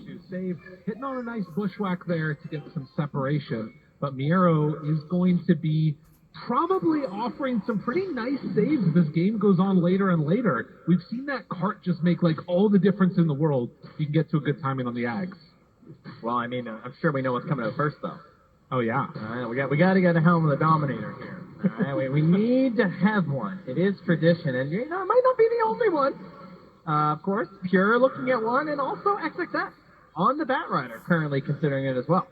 to save. Hitting on a nice bushwhack there to get some separation. But Miero is going to be probably offering some pretty nice saves as this game goes on later and later. We've seen that cart just make like all the difference in the world. You can get to a good timing on the Ags. Well, I mean, I'm sure we know what's coming out first, though. Oh, yeah. All right, we got to get a Helm of the Dominator here. All right, we need to have one. It is tradition, and it might not be the only one. Of course, Pure looking at one, and also XXS on the Batrider currently considering it as well.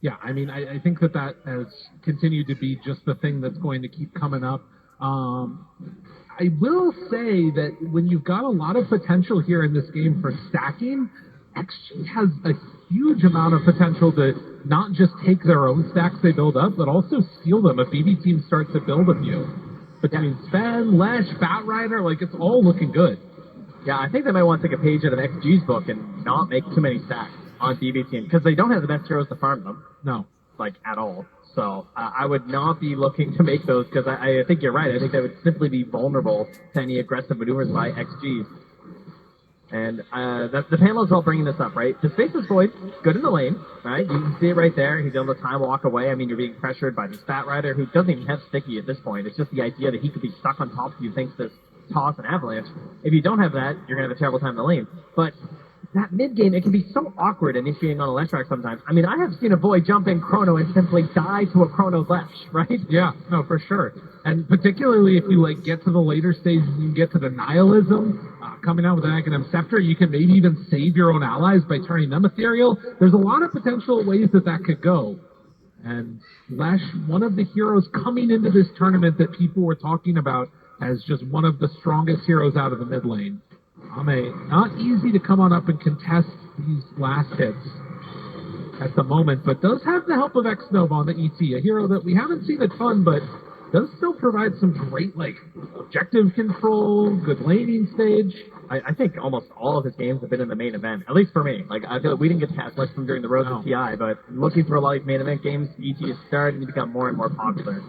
Yeah, I mean, I think that has continued to be just the thing that's going to keep coming up. I will say that when you've got a lot of potential here in this game for stacking, XG has a huge amount of potential to not just take their own stacks they build up, but also steal them if BB teams start to build a few. Between Sven, Lesh, Batrider, like, it's all looking good. Yeah, I think they might want to take a page out of XG's book and not make too many stacks on BB team, because they don't have the best heroes to farm them. No. Like, at all. So I would not be looking to make those, because I think you're right. I think they would simply be vulnerable to any aggressive maneuvers by XG. And the panel is all bringing this up, right? The Spaceless Void, good in the lane, right? You can see it right there. He's able to time walk away. I mean, you're being pressured by this Batrider who doesn't even have Sticky at this point. It's just the idea that he could be stuck on top of you thanks to this toss and avalanche. If you don't have that, you're going to have a terrible time in the lane. But that mid-game, it can be so awkward initiating on a Leshrac sometimes. I mean, I have seen a Void jump in Chrono and simply die to a Chrono Lesh, right? Yeah, no, for sure. And particularly if you, like, get to the later stages and you get to the Nihilism, coming out with an Aghanim Scepter, you can maybe even save your own allies by turning them ethereal. There's a lot of potential ways that could go. And Lesh, one of the heroes coming into this tournament that people were talking about as just one of the strongest heroes out of the mid lane. Ame, not easy to come on up and contest these last hits at the moment, but does have the help of Xnova on the ET, a hero that we haven't seen a ton, but does still provide some great, like, objective control, good laning stage. I think almost all of his games have been in the main event, at least for me. Like, I feel like we didn't get to catch much from during the Road to TI, but looking for a lot of main event games, ET is starting to become more and more popular.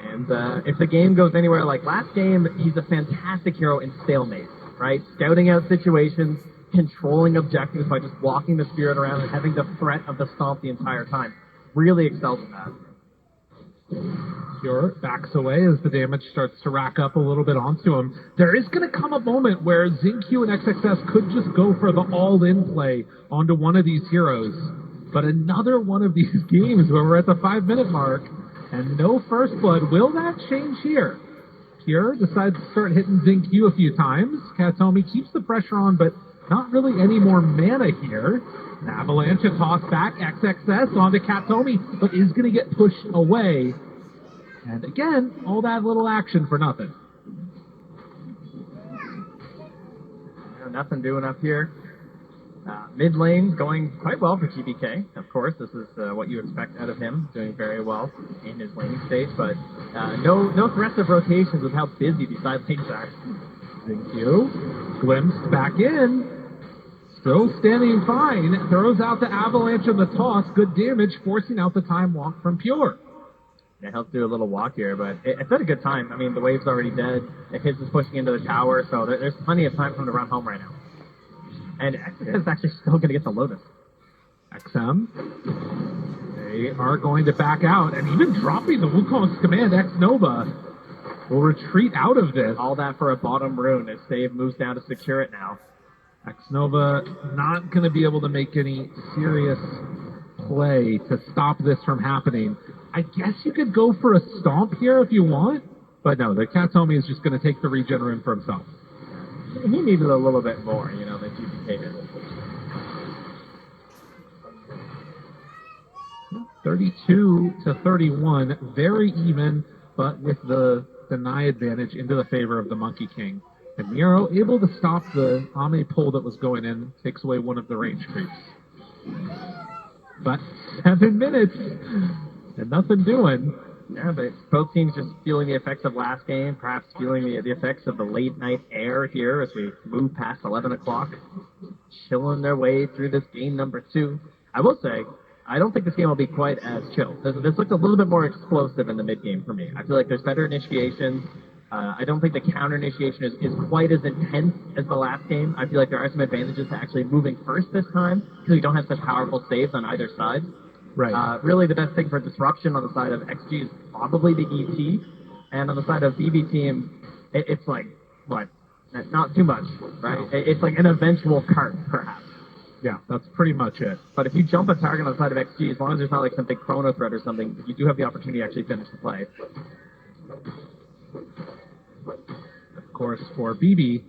And if the game goes anywhere like last game, he's a fantastic hero in stalemate, right? Scouting out situations, controlling objectives by just walking the spirit around and having the threat of the stomp the entire time. Really excels at that. Pure backs away as the damage starts to rack up a little bit onto him. There is going to come a moment where Xingqiu and XXS could just go for the all-in play onto one of these heroes. But another one of these games where we're at the 5-minute mark and no first blood. Will that change here? Pure decides to start hitting Xingqiu a few times. Katomi keeps the pressure on, but not really any more mana here. An Avalanche toss back, XXS onto Katomi, but is going to get pushed away. And again, all that little action for nothing. Nothing doing up here. Mid lane going quite well for GBK. Of course, this is what you expect out of him, doing very well in his laning stage, but no aggressive rotations with how busy these side lanes are. Xingqiu glimpsed back in. Still standing fine. Throws out the Avalanche and the toss. Good damage, forcing out the time walk from Pure. Yeah, he'll do a little walk here, but it's at a good time. I mean, the wave's already dead. The Hiss is pushing into the tower, so there's plenty of time for him to run home right now. And XM is actually still going to get the Lotus. XM, they are going to back out, and even dropping the Wukong's command, Xnova will retreat out of this. All that for a bottom rune as Save moves down to secure it now. Xnova not going to be able to make any serious play to stop this from happening. I guess you could go for a stomp here if you want, but no, the Katomi is just going to take the regen rune for himself. He needed a little bit more, than GBK did. 32-31, very even, but with the deny advantage into the favor of the Monkey King. And Miero able to stop the Ame pull that was going in, takes away one of the range creeps. But 7 minutes and nothing doing. Yeah, but both teams just feeling the effects of last game, perhaps feeling the effects of the late night air here as we move past 11 o'clock, chilling their way through this game number 2. I will say, I don't think this game will be quite as chill. This looked a little bit more explosive in the mid game for me. I feel like there's better initiations. I don't think the counter initiation is quite as intense as the last game. I feel like there are some advantages to actually moving first this time because we don't have such powerful saves on either side. Right. Really, the best thing for disruption on the side of XG is probably the ET, and on the side of BB team, it's like what? Not too much, right? It's like an eventual cart, perhaps. Yeah, that's pretty much it. But if you jump a target on the side of XG, as long as there's not like some big chrono threat or something, you do have the opportunity to actually finish the play. Of course, for BB,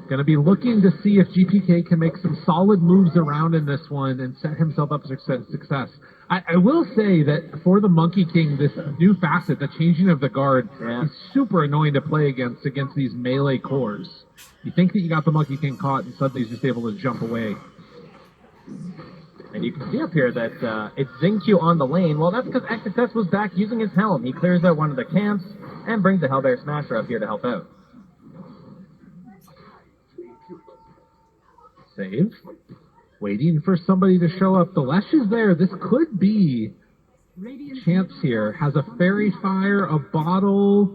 going to be looking to see if GPK can make some solid moves around in this one and set himself up for success. I will say that for the Monkey King, this new facet, the changing of the guard, is super annoying to play against these melee cores. You think that you got the Monkey King caught, and suddenly he's just able to jump away. And you can see up here that it's Xingqiu on the lane. Well, that's because XXS was back using his helm. He clears out one of the camps and brings the Hellbear Smasher up here to help out. Save. Waiting for somebody to show up. The Lesh is there. This could be chance here. Has a Fairy Fire, a bottle,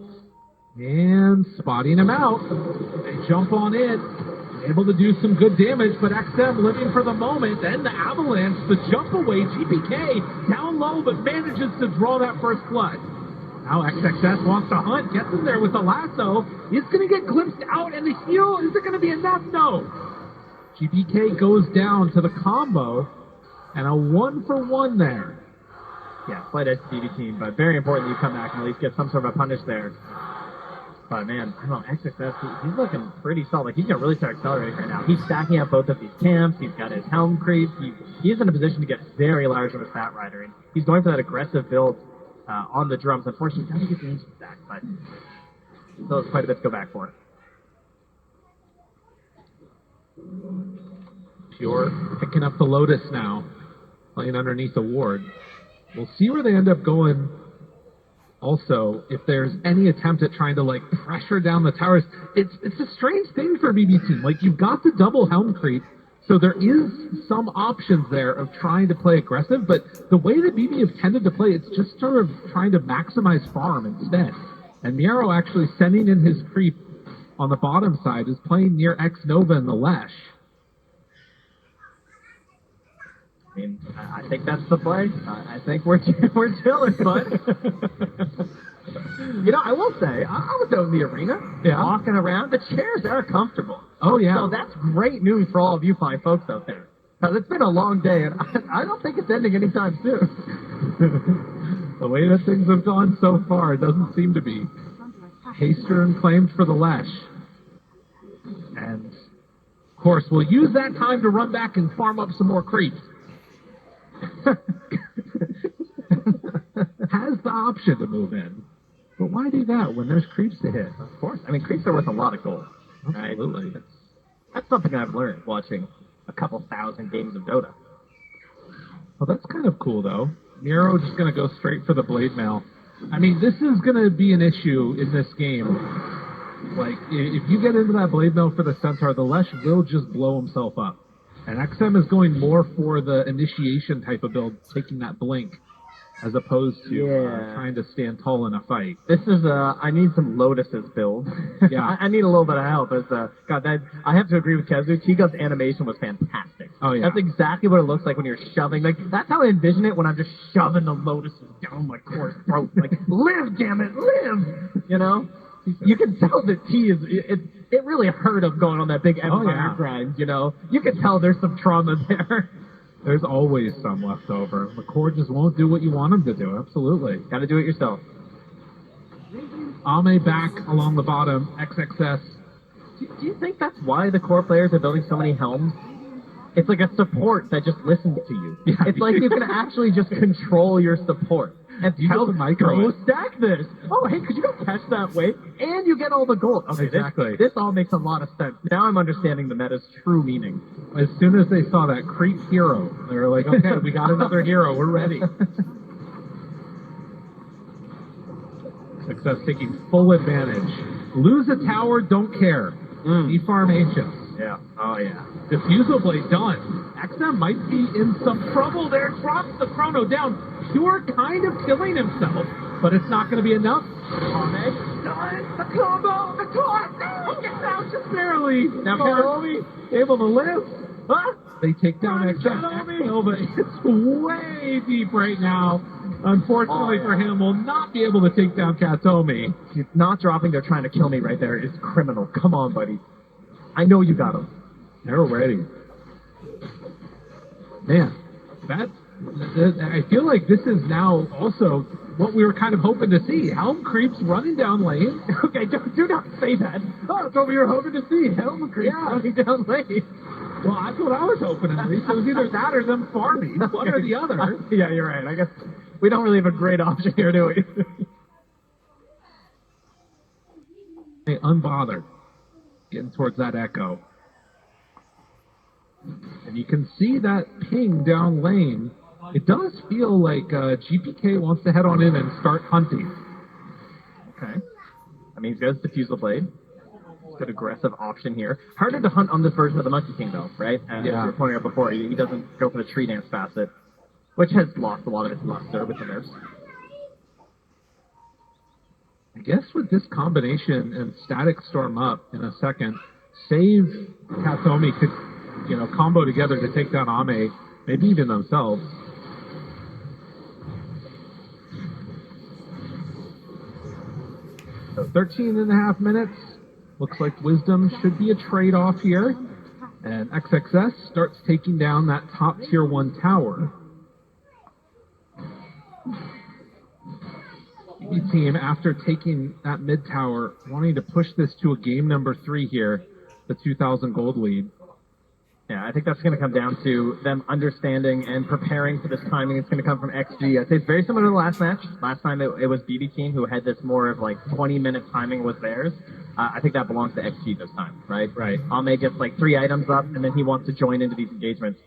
and spotting him out. They jump on it. Able to do some good damage, but XM living for the moment. Then the avalanche, the jump away. GPK down low, but manages to draw that first blood. Now XXS wants to hunt, gets in there with the lasso. He's going to get glimpsed out, and the heal, is it going to be enough? No. GPK goes down to the combo, and a 1-for-1 there. Yeah, slight edge to DD team, but very important that you come back and at least get some sort of a punish there. But man, I don't know, XXS, he's looking pretty solid. Like, he's going to really start accelerating right now. He's stacking up both of these camps. He's got his helm creep. He is in a position to get very large of a stat rider, and he's going for that aggressive build on the drums. Unfortunately, he doesn't get the ancient stack, but still has quite a bit to go back for. Pure picking up the Lotus now, playing underneath the ward. We'll see where they end up going. Also, if there's any attempt at trying to like pressure down the towers, it's a strange thing for BB team. Like, you've got the double helm creep, so there is some options there of trying to play aggressive, but the way that BB have tended to play, it's just sort of trying to maximize farm instead. And Miero actually sending in his creep on the bottom side is playing near X Nova and the Lesh. I mean, I think that's the play. I think we're chilling, bud. You know, I will say, I was out in the arena, walking around. The chairs are comfortable. Oh, yeah. So that's great news for all of you fine folks out there. Because it's been a long day, and I don't think it's ending anytime soon. The way that things have gone so far, it doesn't seem to be. Haystern claimed for the Lesh. And, of course, we'll use that time to run back and farm up some more creeps. Has the option to move in. But why do that when there's creeps to hit? Of course. I mean, creeps are worth a lot of gold. Absolutely. Right? That's something I've learned watching a couple thousand games of Dota. Well, that's kind of cool, though. Miero just going to go straight for the Blade Mail. I mean, this is going to be an issue in this game. Like, if you get into that Blade Mail for the Centaur, the Lesh will just blow himself up. And XM is going more for the initiation type of build, taking that blink, as opposed to trying to stand tall in a fight. This is I need some Lotuses build. Yeah. I need a little bit of help. God, I have to agree with Kezu. Chigo's animation was fantastic. Oh, yeah. That's exactly what it looks like when you're shoving. Like, that's how I envision it when I'm just shoving the Lotuses down my core's throat. Like, live, damn it, live! You know? You can tell that T is... It really hurt him going on that big Empire grind, you know? You can tell there's some trauma there. There's always some left over. The core just won't do what you want him to do. Absolutely. Gotta do it yourself. Ame back along the bottom. XXS. Do you think that's why the core players are building so many helms? It's like a support that just listens to you. Yeah, it's like you can actually just control your support. And tell them, go stack this. Oh, hey, could you go catch that wave? And you get all the gold. Okay, exactly. This all makes a lot of sense. Now I'm understanding the meta's true meaning. As soon as they saw that creep hero, they were like, okay, we got another hero. We're ready. Success taking full advantage. Lose a tower, don't care. E-farm ancients. Yeah. Oh, yeah. Diffusal Blade done. XM might be in some trouble there. Drops the chrono down. Pure kind of killing himself, but it's not going to be enough. The combo, the toss, no, gets out just barely. Now Kataomi able to live. Huh? They take down XM, but it's way deep right now. Unfortunately for him, will not be able to take down Kataomi. He's not dropping. They're trying to kill me right there. It's criminal. Come on, buddy. I know you got him. They're ready. Man, I feel like this is now also what we were kind of hoping to see. Helm creeps running down lane. Okay, do not say that. Oh, that's what we were hoping to see. Helm creeps running down lane. Well, that's what I was hoping at least. It was either that or them farming, one or the other. Yeah, you're right. I guess we don't really have a great option here, do we? Hey, unbothered. Getting towards that echo. And you can see that ping down lane. It does feel like GPK wants to head on in and start hunting. Okay. I mean, he's got his Diffusal Blade. Good aggressive option here. Harder to hunt on this version of the Monkey King, though, right? As you were pointing out before, he doesn't go for the tree dance facet, which has lost a lot of its luster with the nerfs. I guess with this combination and Static Storm up in a second, save Kataomi could, combo together to take down Ame, maybe even themselves. So 13 and a half minutes. Looks like Wisdom should be a trade-off here. And XXS starts taking down that top tier 1 tower. BB team, after taking that mid tower, wanting to push this to a game number 3 here, the 2,000 gold lead. Yeah, I think that's going to come down to them understanding and preparing for this timing. It's going to come from XG. I'd say it's very similar to the last match. Last time it was BB Team who had this more of like 20-minute timing was theirs. I think that belongs to XG this time, right? Right. Ame gets like 3 items up, and then he wants to join into these engagements.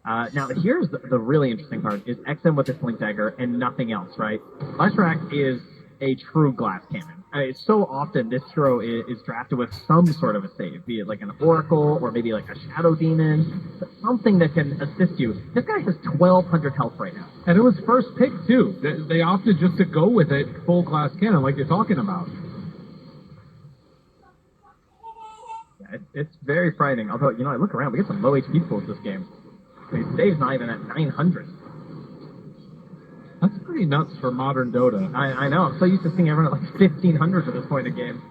Now, here's the really interesting part, is XM with this Blink Dagger and nothing else, right? Leshrac is a true glass cannon. So often this hero is drafted with some sort of a save, be it like an Oracle or maybe like a Shadow Demon, but something that can assist you. This guy has 1,200 health right now. And it was first pick, too. They opted just to go with it, full glass cannon, like you're talking about. Yeah, it's very frightening. Although, I look around, we get some low HP pools this game. I mean, save's not even at 900. That's pretty nuts for modern Dota. I know. I'm so used to seeing everyone at like 1,500 at this point in the game.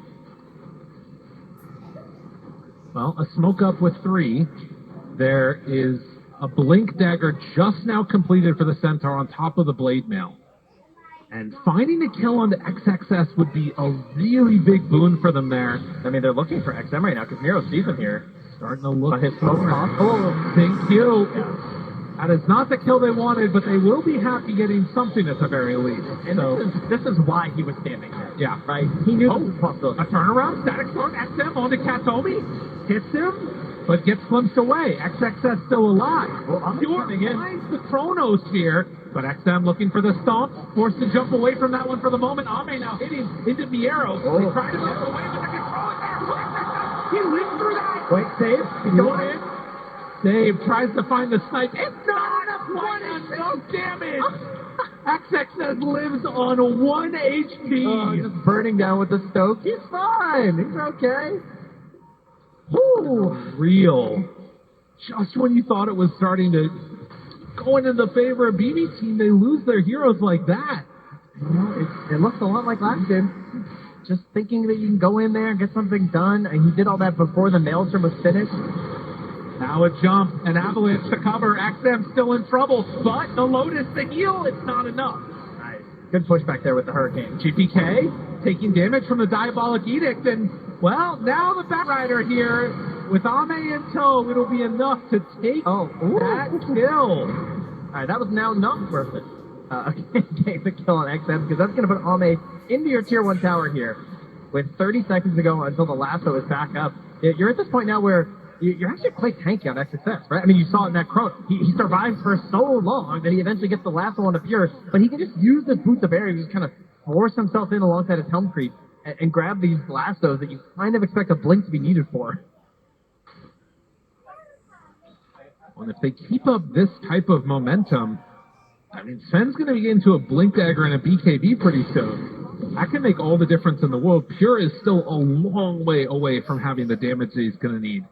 Well, a smoke up with 3. There is a Blink Dagger just now completed for the Centaur on top of the Blade Mail. And finding a kill on the XXS would be a really big boon for them there. I mean, they're looking for XM right now because Miro's deep in here. Starting to look. But his smoke off. Oh, thank you. That is not the kill they wanted, but they will be happy getting something at the very least. And so, this is why he was standing there. Yeah. Right? He knew this was a a possibility. turnaround, Static Storm, XM onto Kataomi, hits him, but gets glimpsed away. XXS still alive. Well, I'm Pure coming in. finds the Chronos here, but XM looking for the stomp, forced to jump away from that one for the moment. Ame now hitting into Miero. Oh. They try to jump away, but the control is there. XXS, he lived through that. Wait, save? He's going in. Dave tries to find the snipe. It's not enough. No damage. XXS lives on 1 HP. Oh, just burning down with the stoke. He's fine. He's okay. Whew. Real. Just when you thought it was starting to go into the favor of BB Team, they lose their heroes like that. It looks a lot like last game. Just thinking that you can go in there and get something done, and he did all that before the Maelstrom was finished. Now a jump, an avalanche to cover. XM still in trouble, but the Lotus, the heal, it's not enough. Nice. Good pushback there with the Hurricane. GPK taking damage from the Diabolic Edict, and, well, now the Batrider here, with Ame in tow, it'll be enough to take that kill. Alright, that was now not worth it. Take the kill on XM, because that's going to put Ame into your tier 1 tower here. With 30 seconds to go until the lasso is back up. You're at this point now where you're actually quite tanky on XXS, right? I mean, you saw it in that Chrono. He survives for so long that he eventually gets the lasso on the Pure, but he can just use this Boots of Air and just kind of force himself in alongside his Helm Creep and grab these lassos that you kind of expect a Blink to be needed for. And if they keep up this type of momentum, I mean, Sven's going to be into a Blink Dagger and a BKB pretty soon. that can make all the difference in the world. Pure is still a long way away from having the damage that he's going to need.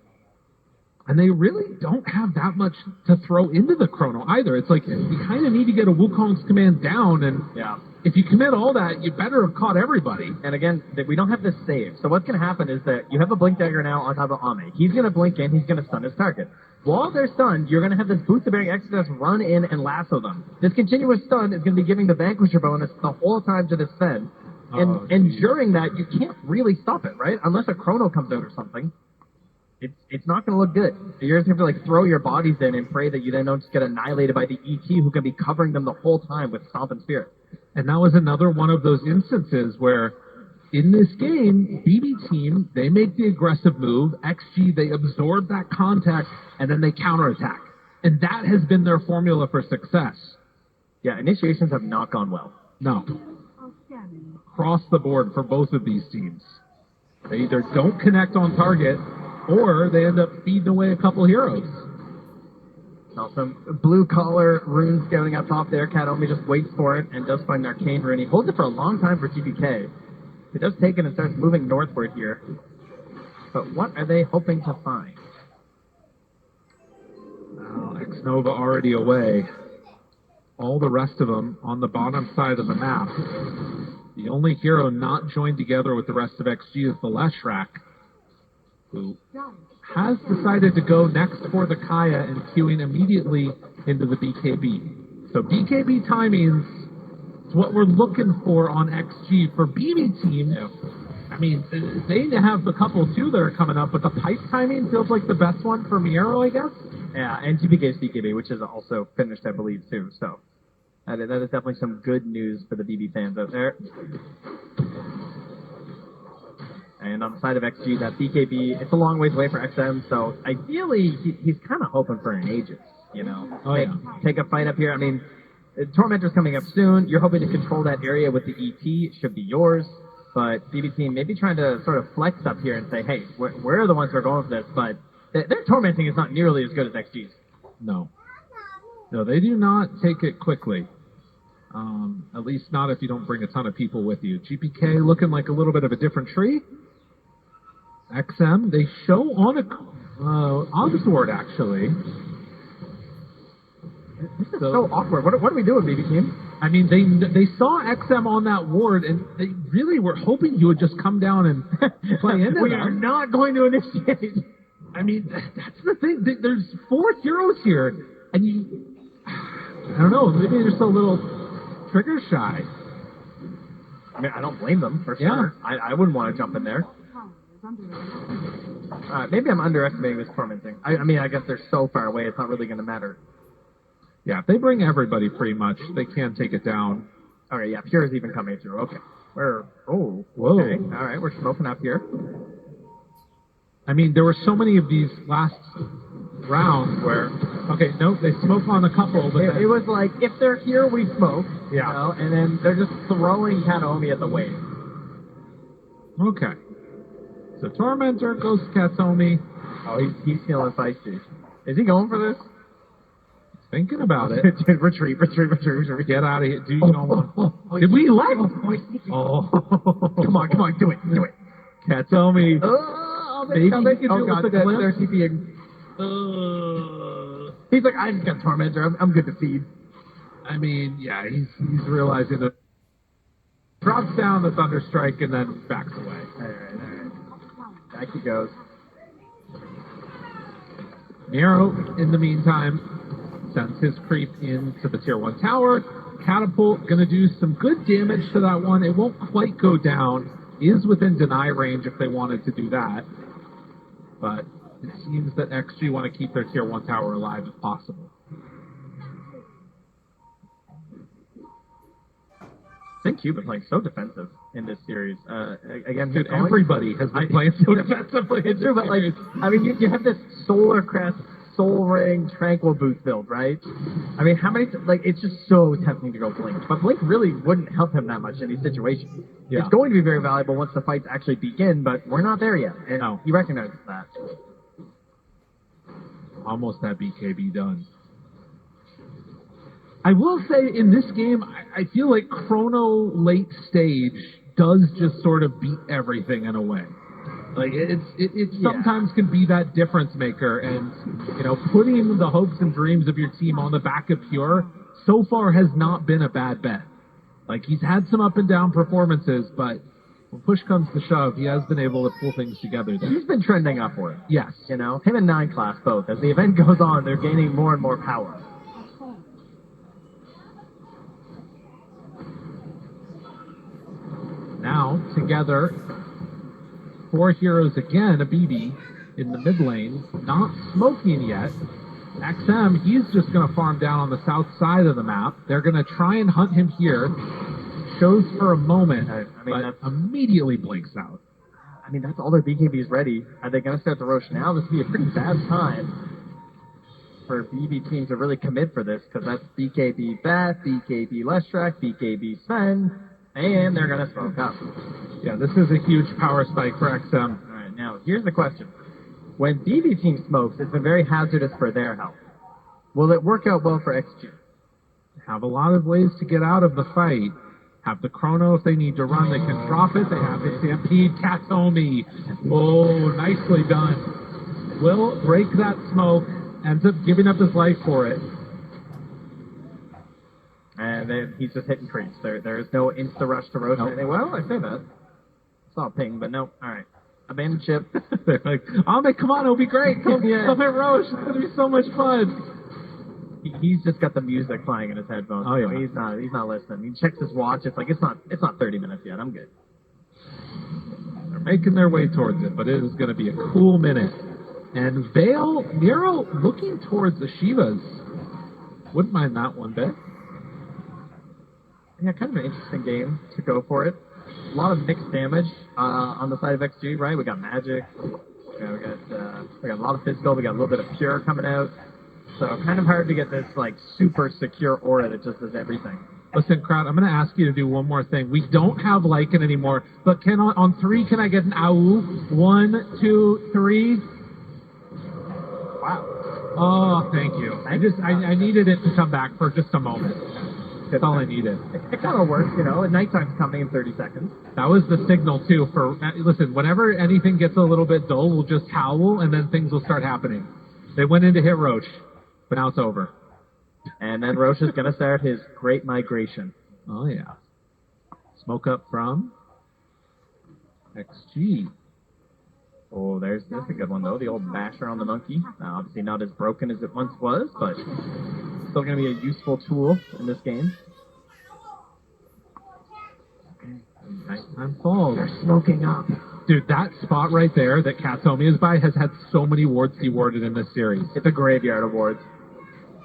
And they really don't have that much to throw into the Chrono either. It's like you kind of need to get a Wukong's command down, and Yeah. if you commit all that, you better have caught everybody. And again, we don't have this save. So what's going to happen is that you have a Blink Dagger now on top of Ame. He's going to blink in, he's going to stun his target. While they're stunned, you're going to have this Boots of Bearing Exodus run in and lasso them. This continuous stun is going to be giving the Vanquisher bonus the whole time to this Sven. And during that, you can't really stop it, right? Unless a Chrono comes out or something. It's not going to look good. You're just going to have to throw your bodies in and pray that you then don't just get annihilated by the ET who can be covering them the whole time with Stomp and Spirit. And that was another one of those instances where in this game, BB Team, they make the aggressive move, XG, they absorb that contact, and then they counterattack. And that has been their formula for success. Yeah, initiations have not gone well. No. Across the board for both of these teams. They either don't connect on target, or they end up feeding away a couple heroes. Now some blue collar rune scouting up top there. Kataomi just waits for it and does find an arcane rune. He holds it for a long time for GPK. He does take it and starts moving northward here. But what are they hoping to find? Well, X-Nova already away. All the rest of them on the bottom side of the map. The only hero not joined together with the rest of XG is the Leshrac, who has decided to go next for the Kaya and queuing immediately into the BKB. So BKB timings is what we're looking for on XG. For BB Team, I mean, they have a couple too that are coming up, but the pipe timing feels like the best one for Miero, I guess. Yeah, and GPK's BKB, which is also finished, I believe, too. So that is definitely some good news for the BB fans out there. And on the side of XG, that BKB, it's a long ways away for XM, so ideally, he's kind of hoping for an Aegis, you know? Take a fight up here. I mean, Tormentor's coming up soon. You're hoping to control that area with the ET. It should be yours. But BB Team maybe trying to sort of flex up here and say, hey, we're the ones who are going for this, but their tormenting is not nearly as good as XG's. No. No, they do not take it quickly. At least not if you don't bring a ton of people with you. GPK looking like a little bit of a different tree. XM, they show on a sword, actually. This is so awkward. What are we doing, BB Team? I mean, they saw XM on that ward, and they really were hoping you would just come down and play into We are not going to initiate. I mean, that's the thing. There's 4 heroes here, and I don't know, maybe they're just a little trigger shy. I mean, I don't blame them, for sure. I wouldn't want to jump in there. Maybe I'm underestimating this tormenting. I mean, I guess they're so far away, it's not really going to matter. Yeah, if they bring everybody pretty much, they can take it down. Okay, yeah, Pure is even coming through. Okay. Whoa. Okay. All right, we're smoking up here. I mean, there were so many of these last rounds where, okay, nope, they smoke on a couple, but it was like, if they're here, we smoke. Yeah. You know, and then they're just throwing Kataomi at the wave. Okay. So Tormentor goes to Kataomi. Oh, he's feeling feisty. Is he going for this? Thinking about it. retreat. Get out of here. Dude, you don't want... Did we let? Oh. Come on, do it. Kataomi. Maybe. Oh, God, they're TPing. He's like, I just got Tormentor. I'm good to feed. I mean, yeah, he's realizing that. Drops down the Thunderstrike and then backs away. All right. Back he goes. Miero, in the meantime, sends his creep into the Tier 1 tower. Catapult going to do some good damage to that one. It won't quite go down. Is within deny range if they wanted to do that. But it seems that XG want to keep their Tier 1 tower alive if possible. I think you've been playing so defensive in this series. Again, dude, everybody has been playing so defensively. It's true, but like, I mean, you have this Solar Crest, Soul Ring, Tranquil Boots build, right? I mean, how many? Like, it's just so tempting to go Blink, but Blink really wouldn't help him that much in these situations. Yeah. It's going to be very valuable once the fights actually begin, but we're not there yet, and No. he recognizes that. Almost that BKB done. I will say, in this game, I feel like Chrono late stage does just sort of beat everything in a way. Like it sometimes can be that difference maker, and putting the hopes and dreams of your team on the back of Pure so far has not been a bad bet. Like, he's had some up and down performances, but when push comes to shove, he has been able to pull things together there. He's been trending upward. Yes. Him and 9 Class both. As the event goes on, they're gaining more and more power. Now, together, 4 heroes again, a BB in the mid lane, not smoking yet. XM, he's just going to farm down on the south side of the map. They're going to try and hunt him here. Shows for a moment, but immediately blinks out. I mean, that's all their BKBs ready. Are they going to start the Roche now? This would be a pretty bad time for BB teams to really commit for this, because that's BKB Bat, BKB Leshrac, BKB Sven, and they're going to smoke up. Yeah, this is a huge power spike for XM. All right, now, here's the question. When BB team smokes, it's been very hazardous for their health. Will it work out well for XG? Have a lot of ways to get out of the fight. Have the chrono if they need to run. They can drop it. They have the stampede. Katomi. Oh, nicely done. Will break that smoke. Ends up giving up his life for it. And then he's just hitting creeps. There is no insta rush to Roche. Nope. Well, I say that. Saw a ping, but no. All right. Abandoned ship. They're like, Ahmed, come on, it'll be great. Come hit Roche. It's going to be so much fun. He's just got the music playing in his headphones. Oh, yeah. So he's not listening. He checks his watch. It's like, it's not 30 minutes yet. I'm good. They're making their way towards it, but it is going to be a cool minute. And Vale, Nero looking towards the Shivas. Wouldn't mind that one bit. Yeah, kind of an interesting game to go for it. A lot of mixed damage on the side of XG, right? We got magic. We got a lot of physical. We got a little bit of pure coming out. So kind of hard to get this like super secure aura that just does everything. Listen, crowd, I'm going to ask you to do one more thing. We don't have Lycan anymore, but on 3, can I get an AU? 1, 2, 3. Wow. Oh, thank you. I needed it to come back for just a moment. That's all I needed. It kind of works, Nighttime's coming in 30 seconds. That was the signal, too, for, listen, whenever anything gets a little bit dull, we'll just howl, and then things will start happening. They went in to hit Roche, but now it's over. And then Roche is going to start his great migration. Oh, yeah. Smoke up from XG. Oh, that's a good one, though. The old basher on the monkey. Obviously not as broken as it once was, but still going to be a useful tool in this game. Nighttime falls. They're smoking up. Dude, that spot right there that Katomi is by has had so many wards dewarded in this series. It's a graveyard of wards.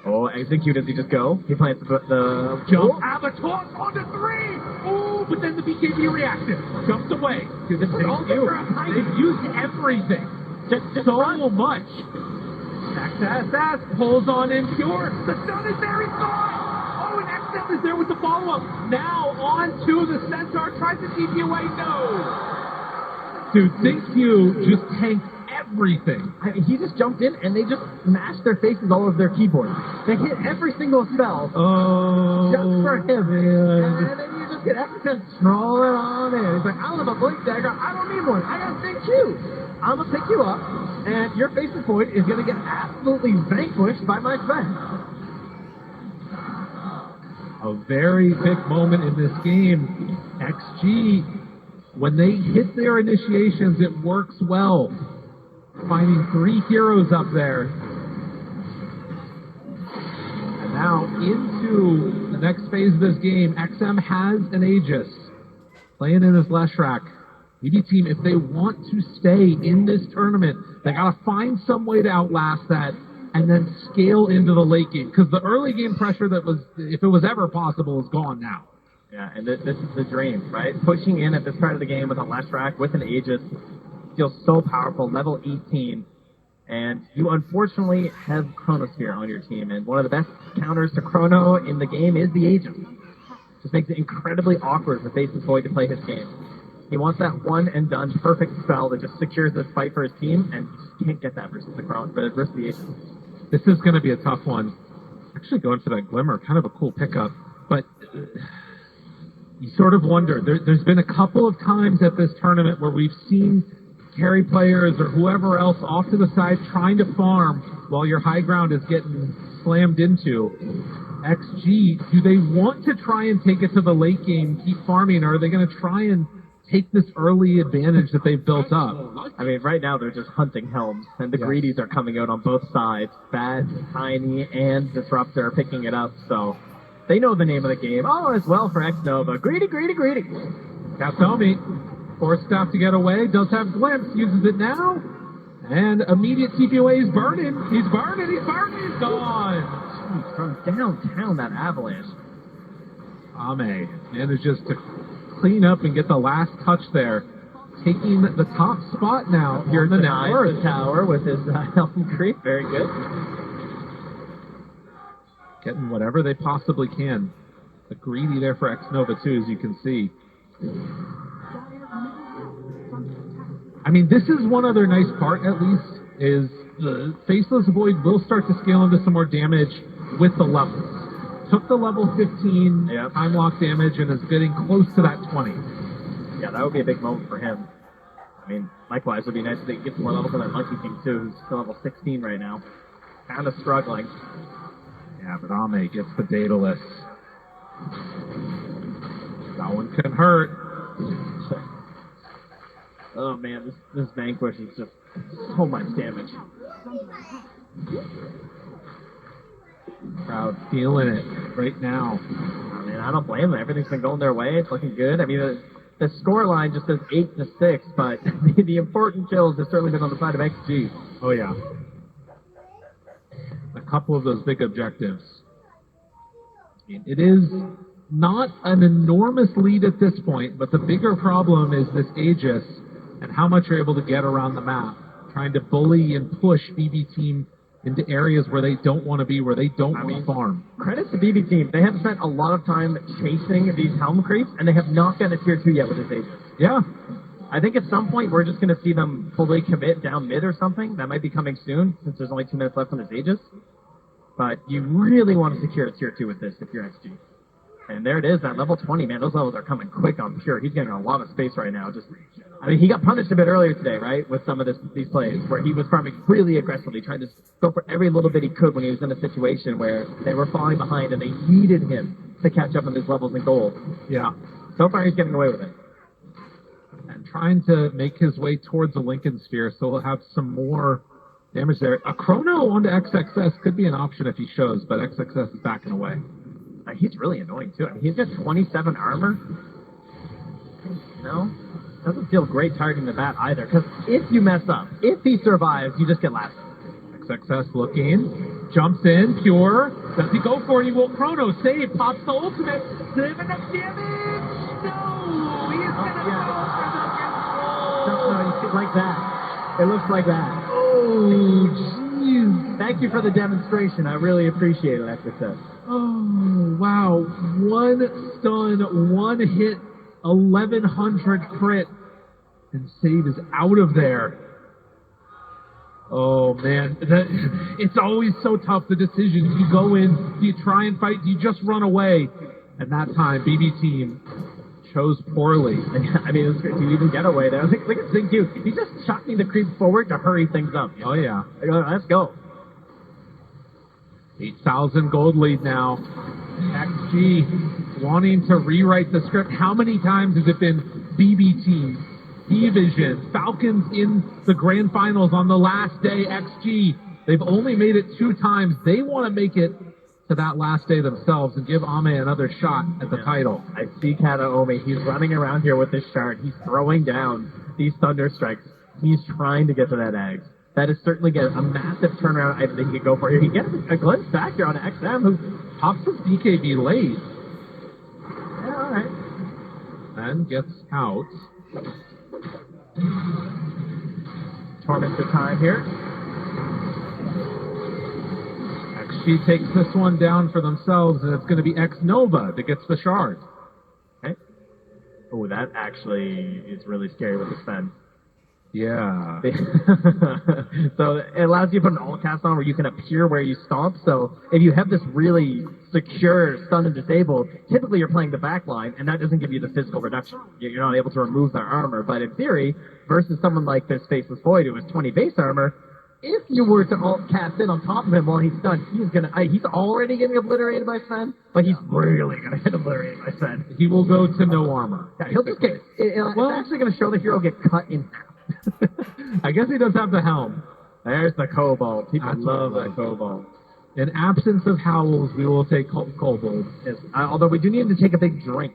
Oh, execute as he just go. He plants the jump. Avatar onto 3. Oh, but then the BKB reacted. Jumps away. Dude, this is all different. They've used everything. Just so much. Ass, pulls on Impure. The stun is there. He's gone. Oh, and XM is there with the follow-up. Now on to the Centaur. Tries to TP away. No. Dude, ThinkQ just tanked everything. He just jumped in and they just mashed their faces all over their keyboard. They hit every single spell just for him. And then you just get XM strolling on in. He's like, I don't have a blink dagger. I don't need one. I got ThinkQ. I'm going to pick you up, and your faces point is going to get absolutely vanquished by my friend. A very big moment in this game. XG, when they hit their initiations, it works well. Finding 3 heroes up there. And now into the next phase of this game. XM has an Aegis. Playing in his Leshrac. BB team, if they want to stay in this tournament, they gotta find some way to outlast that and then scale into the late game. Because the early game pressure that was, if it was ever possible, is gone now. Yeah, and this is the dream, right? Pushing in at this part of the game with a Leshrac, with an Aegis, feels so powerful, level 18. And you unfortunately have Chronosphere on your team, and one of the best counters to Chrono in the game is the Aegis. Just makes it incredibly awkward for Faceless Void to play his game. He wants that one and done perfect spell that just secures this fight for his team, and he just can't get that versus the Chrono, but versus the Aegis. This is going to be a tough one. Actually going for that Glimmer, kind of a cool pickup, but you sort of wonder. There's been a couple of times at this tournament where we've seen carry players or whoever else off to the side trying to farm while your high ground is getting slammed into. XG, do they want to try and take it to the late game, keep farming, or are they going to try and take this early advantage that they've built up? I mean, right now they're just hunting Helms, and the Yes. Greedies are coming out on both sides. Fat, Tiny, and Disruptor are picking it up, so they know the name of the game. Oh, as well for X-Nova. Greedy, Greedy, Greedy. Katomi, forced staff to get away, does have Glimpse, uses it now, and immediate TP away is burning. He's burning, he's gone. Jeez, from downtown, that avalanche. Ame manages to clean up and get the last touch there, taking the top spot now here in the net Denies worth. the tower with his Helm Creep. Very good. Getting whatever they possibly can. The greedy there for X-Nova too, as you can see. I mean, this is one other nice part, at least, is the Faceless Void will start to scale into some more damage with the levels. Took the level 15 Yep. time lock damage and is getting close to that 20. Yeah, that would be a big moment for him. I mean, likewise, it would be nice if they could get some more levels on that Monkey King, too, who's still level 16 right now. Kind of struggling. Yeah, but Ame gets the Daedalus. That one can hurt. Oh, man, this Vanquish is just so much damage. Crowd feeling it right now. I mean, I don't blame them. Everything's been going their way. It's looking good. I mean, the score line just says 8-6, but the important kills have certainly been on the side of XG. Oh, yeah. A couple of those big objectives. I mean, it is not an enormous lead at this point, but the bigger problem is this Aegis and how much you're able to get around the map, trying to bully and push BB Team into areas where they don't want to be, where they don't want to farm. Credit to BB Team. They have spent a lot of time chasing these Helm Creeps, and they have not gotten a tier 2 yet with this Aegis. Yeah. I think at some point we're just going to see them fully commit down mid or something. That might be coming soon, since there's only 2 minutes left on this Aegis. But you really want to secure a tier 2 with this if you're XG. And there it is, that level 20, man. Those levels are coming quick on Pure. He's getting a lot of space right now. I mean, he got punished a bit earlier today, right, with some of these plays, where he was farming really aggressively, trying to go for every little bit he could when he was in a situation where they were falling behind and they needed him to catch up on his levels and gold. Yeah. So far, he's getting away with it. And trying to make his way towards the Lincoln Sphere, so he'll have some more damage there. A Chrono onto XXS could be an option if he shows, but XXS is backing away. He's really annoying, too. I mean, he's got 27 armor. No? Doesn't feel great targeting the bat either, because if you mess up, if he survives, you just get laughed at. XXS looking, jumps in, Pure. Does he go for it? He will. Chrono save, pops the ultimate. Saving the damage! No! He's gonna go for the control! No, you see, like that. It looks like that. Oh, jeez. Thank you for the demonstration. I really appreciate it, XXS. Oh, wow. One stun, one hit, 1100 crit, and save is out of there. Oh, man. It's always so tough, the decisions. You go in, do you try and fight, do you just run away? And that time, BB Team chose poorly. I mean, it's great to even get away there. Look at Zingyu. He's just chucking the creep forward to hurry things up. Oh, yeah. Let's go. 8,000 gold lead now. XG wanting to rewrite the script. How many times has it been BB Team, D-Vision, Falcons in the grand finals on the last day? XG, they've only made it 2 times. They want to make it to that last day themselves and give Ame another shot at the title. I see Kata Ome. He's running around here with this shard. He's throwing down these Thunder Strikes. He's trying to get to that egg. That is certainly a massive turnaround item that he could go for here. He gets a glimpse back here on XM, who pops his BKB late. Yeah, all right. Then gets out. Torment the time here. XG takes this one down for themselves, and it's going to be X-Nova that gets the shard. Okay. Oh, that actually is really scary with the spend. Yeah. So it allows you to put an alt cast on where you can appear where you stomp. So if you have this really secure stun and disabled, typically you're playing the back line, and that doesn't give you the physical reduction. You're not able to remove their armor. But in theory, versus someone like this Faceless Void who has 20 base armor, if you were to alt cast in on top of him while he's stunned, he's already getting obliterated by Sven, but he's really gonna get obliterated by Sven. He will go to no armor. Yeah, he'll just get. It's actually gonna show the hero get cut in half. I guess he does have the helm. There's the Cobalt. People That's love what I that Cobalt. In absence of howls, we will take Kobold. Yes. Although we do need to take a big drink.